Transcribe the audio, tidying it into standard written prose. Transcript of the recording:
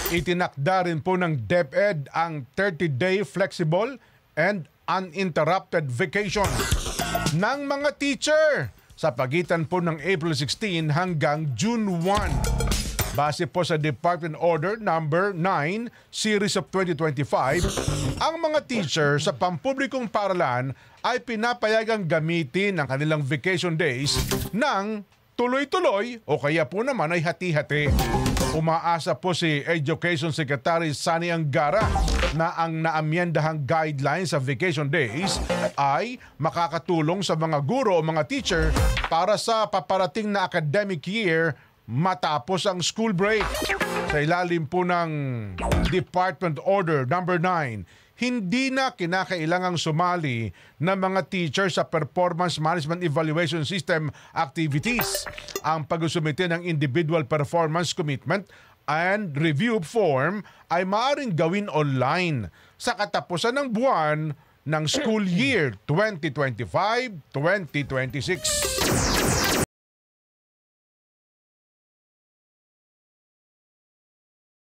Itinakda rin po ng DepEd ang 30-day flexible and uninterrupted vacation ng mga teacher sa pagitan po ng April 16 hanggang June 1. Base po sa Department Order Number 9 Series of 2025, ang mga teacher sa pampublikong paaralan ay pinapayagang gamitin ang kanilang vacation days ng tuloy-tuloy o kaya po naman ay hati-hati. Umaasa po si Education Secretary Sani Angara na ang naamyendahang guidelines sa vacation days ay makakatulong sa mga guro o mga teacher para sa paparating na academic year matapos ang school break. Sa ilalim po ng Department Order Number 9, hindi na kinakailangang sumali ng mga teacher sa Performance Management Evaluation System activities. Ang pag-usumite ng Individual Performance Commitment and Review Form ay maaaring gawin online sa katapusan ng buwan ng school year 2025-2026.